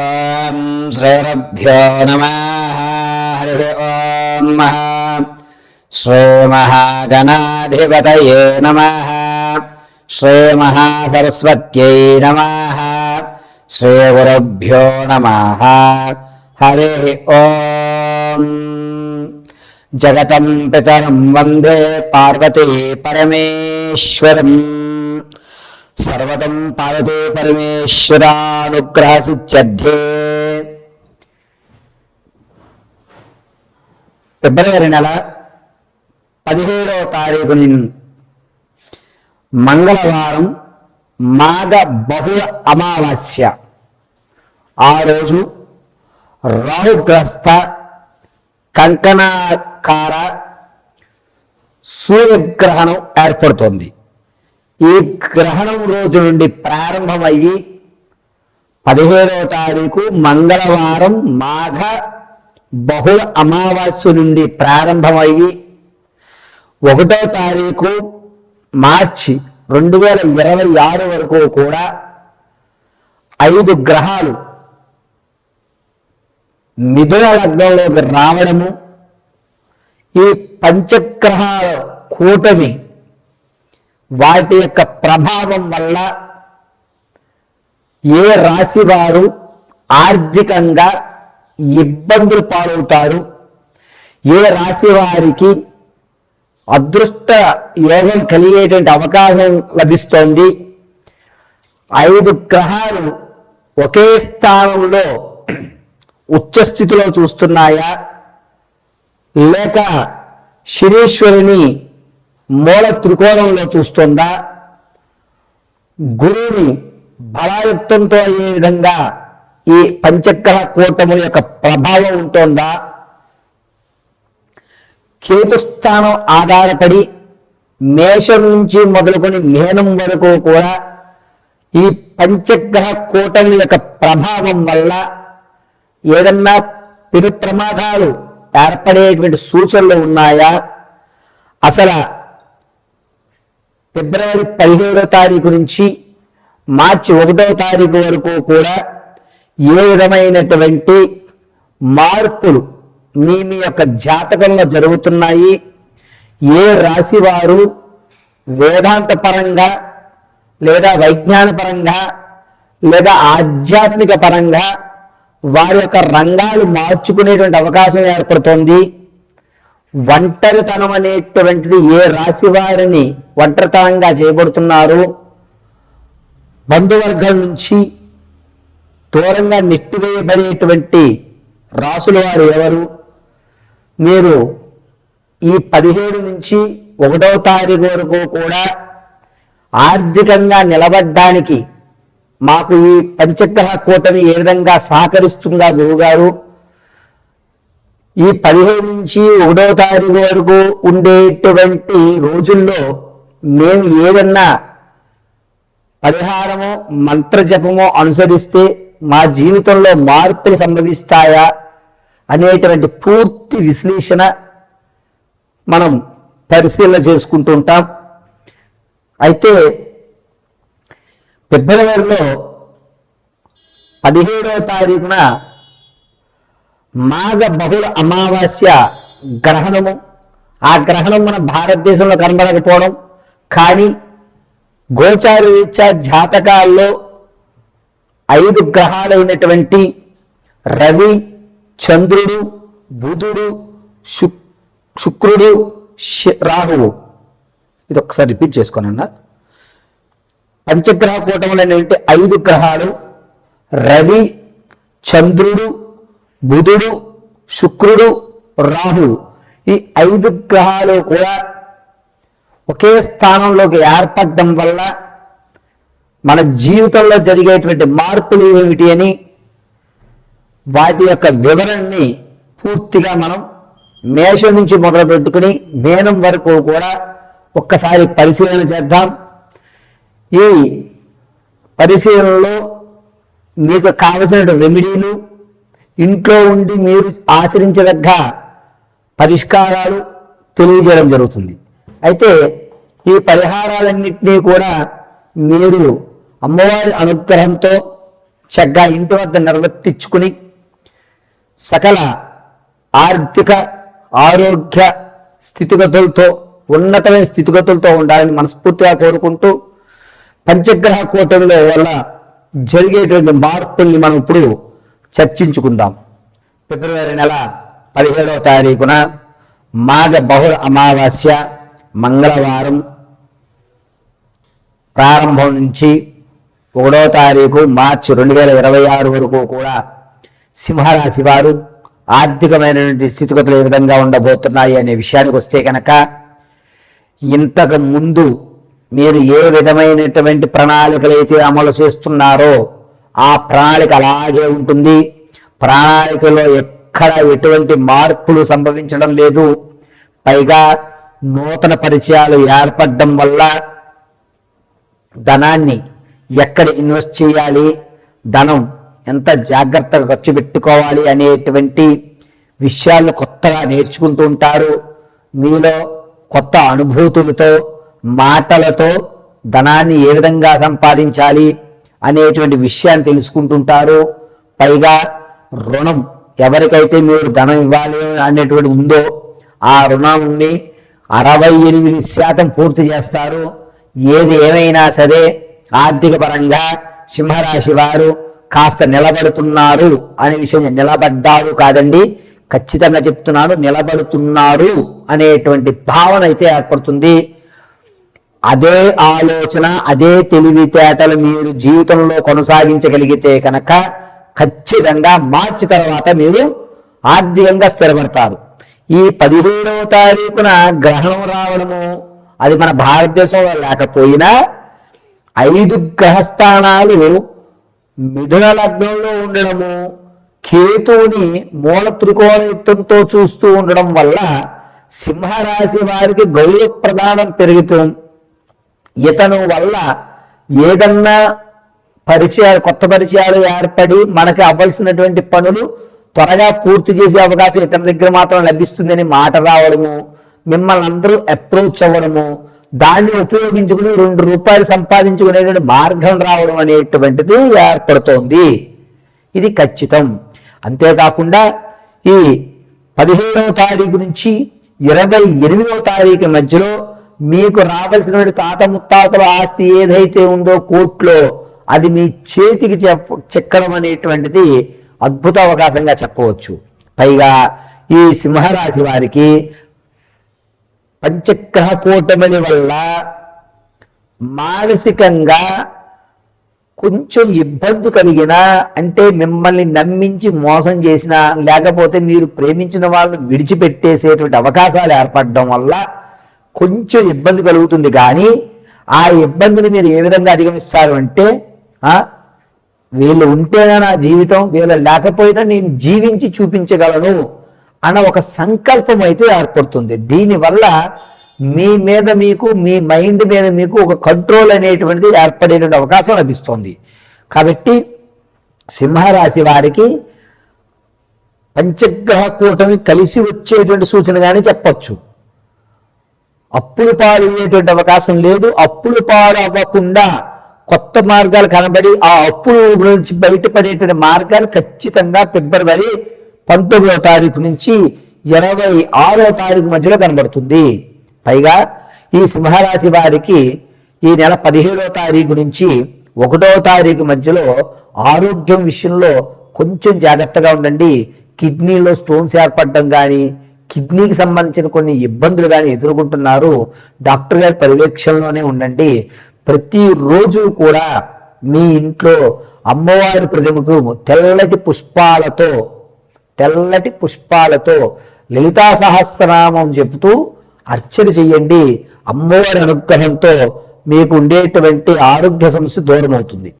ఓం శ్రీరభ్యో నమః. హరి ఓం శ్రీమహాగణాధిపతయే నమః. శ్రీమహాసరస్వత్యై నమః. శ్రీగురుభ్యో నమః. హరి ఓం. జగతం పితరం వందే పార్వతీ పరమేశ్వరం. సర్వతం పార్వతీ పరమేశ్వరానుగ్రహసిద్ధ్యర్థే. ఫిబ్రవరి నెల 17వ తారీఖుని మంగళవారం, మాఘ బహుళ అమావాస్య. ఆ రోజు రాహుగ్రస్త కంకణాకార సూర్యగ్రహణం ఏర్పడుతోంది. ఈ గ్రహణం రోజు నుండి ప్రారంభమయ్యి 17వ తారీఖు మంగళవారం మాఘ బహుళ అమావాస్య నుండి ప్రారంభమయ్యి 1వ తారీఖు మార్చి 2026 వరకు కూడా 5 గ్రహాలు మిథున లగ్నంలోకి రావడము, ఈ పంచగ్రహాల కూటమి వాటి యొక్క ప్రభావం వల్ల ఏ రాశి వారు ఆర్థికంగా ఇబ్బందులు పాలవుతారు, ఏ రాశి వారికి అదృష్ట యోగం కలిగేటువంటి అవకాశం లభిస్తోంది, 5 గ్రహాలు ఒకే స్థానంలో ఉచ్చస్థితిలో చూస్తున్నాయా, లేక శనీశ్వరుని మూల త్రికోణంలో చూస్తుందా, గురువుని బలాయుక్తంతో అయ్యే విధంగా ఈ పంచగ్రహ కూటముల యొక్క ప్రభావం ఉంటుందా, కేతుస్థానం ఆధారపడి మేషం నుంచి మొదలుకొని మీనం వరకు కూడా ఈ పంచగ్రహ కూటమి యొక్క ప్రభావం వల్ల ఏదన్నా పెను ప్రమాదాలు ఏర్పడేటువంటి సూచనలు ఉన్నాయా, అసలు ఫిబ్రవరి 17వ తారీఖు నుంచి మార్చి 1వ తారీఖు వరకు కూడా ఏ విధమైనటువంటి మార్పులు మీ యొక్క జాతకంలో జరుగుతున్నాయి, ఏ రాశి వారు వేదాంత పరంగా లేదా వైజ్ఞాన పరంగా లేదా ఆధ్యాత్మిక పరంగా వారి యొక్క రంగాలు మార్చుకునేటువంటి అవకాశం ఏర్పడుతోంది, ఒంటరితనం అనేటువంటిది ఏ రాశి వారిని ఒంటరితనంగా చేయబడుతున్నారు, బంధువర్గం నుంచి దూరంగా నెట్టివేయబడేటువంటి రాసుల వారు ఎవరు, మీరు ఈ 17 నుంచి 1వ తారీఖు వరకు కూడా ఆర్థికంగా నిలబడ్డానికి మాకు ఈ పంచగ్రహ కూటమి ఏ విధంగా సహకరిస్తుందా గురువుగారు, ఈ 15 నుంచి 1వ తారీఖు వరకు ఉండేటువంటి రోజుల్లో మేము ఏదన్నా పరిహారమో మంత్రజపమో అనుసరిస్తే మా జీవితంలో మార్పులు సంభవిస్తాయా అనేటువంటి పూర్తి విశ్లేషణ మనం పరిశీలన చేసుకుంటూ ఉంటాం. అయితే ఫిబ్రవరిలో 17వ తారీఖున మాఘ బహుళ అమావాస్య గ్రహణము. ఆ గ్రహణం మన భారతదేశంలో కనబడకపోవడం, కానీ గోచార రీత్యా జాతకాల్లో 5 గ్రహాలైనటువంటి రవి, చంద్రుడు, బుధుడు, శుక్రుడు, రాహువు, ఇది ఒకసారి రిపీట్ చేసుకోనన్నా. పంచగ్రహ కూటములైనటువంటి 5 గ్రహాలు రవి, చంద్రుడు, బుధుడు, శుక్రుడు, రాహువు, ఈ 5 గ్రహాలు కూడా ఒకే స్థానంలోకి ఏర్పడడం వల్ల మన జీవితంలో జరిగేటువంటి మార్పులు ఏమిటి అని వాటి యొక్క వివరణని పూర్తిగా మనం మేషం నుంచి మొదలు పెట్టుకుని మీనం వరకు కూడా ఒక్కసారి పరిశీలన చేద్దాం. ఈ పరిశీలనలో మీకు కావలసిన రెమెడీలు, ఇంట్లో ఉండి మీరు ఆచరించదగ్గ పరిష్కారాలు తెలియజేయడం జరుగుతుంది. అయితే ఈ పరిహారాలన్నింటినీ కూడా మీరు అమ్మవారి అనుగ్రహంతో చక్కగా ఇంటి వద్ద నిర్వర్తించుకుని సకల ఆర్థిక ఆరోగ్య స్థితిగతులతో ఉన్నతమైన స్థితిగతులతో ఉండాలని మనస్ఫూర్తిగా కోరుకుంటూ పంచగ్రహ కూటమిలో వల్ల జరిగేటువంటి మార్పుల్ని మనం ఇప్పుడు చర్చించుకుందాం. ఫిబ్రవరి నెల 17వ తారీఖున మాఘ బహుళ అమావాస్య మంగళవారం ప్రారంభం నుంచి 1వ తారీఖు మార్చి 2026 వరకు కూడా సింహరాశి వారు ఆర్థికమైనటువంటి స్థితిగతులు ఏ విధంగా ఉండబోతున్నాయి అనే విషయానికి వస్తే కనుక, ఇంతకు ముందు మీరు ఏ విధమైనటువంటి ప్రణాళికలు అయితే అమలు చేస్తున్నారో ఆ ప్రణాళిక అలాగే ఉంటుంది. ప్రణాళికలో ఎక్కడ ఎటువంటి మార్పులు సంభవించడం లేదు. పైగా నూతన పరిచయాలు ఏర్పడడం వల్ల ధనాన్ని ఎక్కడ ఇన్వెస్ట్ చేయాలి, ధనం ఎంత జాగ్రత్తగా ఖర్చు పెట్టుకోవాలి అనేటువంటి విషయాలను కొత్తగా నేర్చుకుంటూ ఉంటారు. మీలో కొత్త అనుభూతులతో మాటలతో ధనాన్ని ఏ విధంగా సంపాదించాలి అనేటువంటి విషయాన్ని తెలుసుకుంటుంటారు. పైగా రుణం ఎవరికైతే మీరు ధనం ఇవ్వాలి అనేటువంటి ఉందో ఆ రుణాన్ని 68% పూర్తి చేస్తారు. ఏది ఏమైనా సరే ఆర్థిక పరంగా సింహరాశి వారు కాస్త నిలబడుతున్నారు అనే విషయం, నిలబడ్డారు కాదండి, ఖచ్చితంగా చెప్తున్నాను, నిలబడుతున్నారు అనేటువంటి భావన అయితే ఏర్పడుతుంది. అదే ఆలోచన అదే తెలివితేటలు మీరు జీవితంలో కొనసాగించగలిగితే కనుక ఖచ్చితంగా మార్చి తర్వాత మీరు ఆర్థికంగా స్థిరపడతారు. ఈ 17వ తారీఖున గ్రహణం రావడము అది మన భారతదేశంలో లేకపోయినా 5 గ్రహస్థానాలు మిథున లగ్నంలో ఉండడము, కేతువుని మూల త్రికోణయుక్తంతో చూస్తూ ఉండడం వల్ల సింహరాశి వారికి గౌరవ ప్రదానం పెరుగుతాం. ఇతను వల్ల ఏదన్నా కొత్త పరిచయాలు ఏర్పడి మనకి అవ్వాల్సినటువంటి పనులు త్వరగా పూర్తి చేసే అవకాశం ఇతని దగ్గర మాత్రం లభిస్తుందని మాట రావడము, మిమ్మల్ని అందరూ అప్రోచ్ అవ్వడము, దాన్ని ఉపయోగించుకుని 2 రూపాయలు సంపాదించుకునేటువంటి మార్గం రావడం అనేటువంటిది ఏర్పడుతోంది. ఇది ఖచ్చితం. అంతేకాకుండా ఈ 17వ తారీఖు నుంచి 28వ తారీఖు మధ్యలో మీకు రావాల్సినటువంటి తాత ముత్తాతల ఆస్తి ఏదైతే ఉందో కోర్టులో అది మీ చేతికి చెక్కడం అనేటువంటిది అద్భుత అవకాశంగా చెప్పవచ్చు. పైగా ఈ సింహరాశి వారికి పంచగ్రహ కూటమి వల్ల మానసికంగా కొంచెం ఇబ్బంది కలిగినా, అంటే మిమ్మల్ని నమ్మించి మోసం చేసినా, లేకపోతే మీరు ప్రేమించిన వాళ్ళని విడిచిపెట్టేసేటువంటి అవకాశాలు ఏర్పడడం వల్ల కొంచెం ఇబ్బంది కలుగుతుంది. కానీ ఆ ఇబ్బందిని మీరు ఏ విధంగా అధిగమిస్తారు అంటే, వీళ్ళు ఉంటేనా నా జీవితం, వీళ్ళు లేకపోయినా నేను జీవించి చూపించగలను అన్న ఒక సంకల్పం అయితే ఏర్పడుతుంది. దీనివల్ల మీ మీద మీకు, మీ మైండ్ మీద మీకు ఒక కంట్రోల్ అనేటువంటిది ఏర్పడేటువంటి అవకాశం లభిస్తుంది. కాబట్టి సింహరాశి వారికి పంచగ్రహ కూటమి కలిసి వచ్చేటువంటి సూచనగానే చెప్పచ్చు. అప్పులు పాలు అయ్యేటువంటి అవకాశం లేదు. అప్పులు పాలు అవ్వకుండా కొత్త మార్గాలు కనబడి ఆ అప్పుల నుంచి బయటపడేటువంటి మార్గాలు ఖచ్చితంగా ఫిబ్రవరి 19వ తారీఖు నుంచి 26వ తారీఖు మధ్యలో కనబడుతుంది. పైగా ఈ సింహరాశి వారికి ఈ నెల 17వ తారీఖు నుంచి 1వ తారీఖు మధ్యలో ఆరోగ్యం విషయంలో కొంచెం జాగ్రత్తగా ఉండండి. కిడ్నీలో స్టోన్స్ ఏర్పడడం కానీ, కిడ్నీకి సంబంధించిన కొన్ని ఇబ్బందులు కానీ ఎదుర్కొంటున్నారు. డాక్టర్ గారి పర్యవేక్షణలోనే ఉండండి. ప్రతిరోజు కూడా మీ ఇంట్లో అమ్మవారి ప్రతిమకు తెల్లటి పుష్పాలతో లలితా సహస్రనామం చెబుతూ అర్చన చెయ్యండి. అమ్మవారి అనుగ్రహంతో మీకు ఉండేటువంటి ఆరోగ్య సమస్య దూరం అవుతుంది.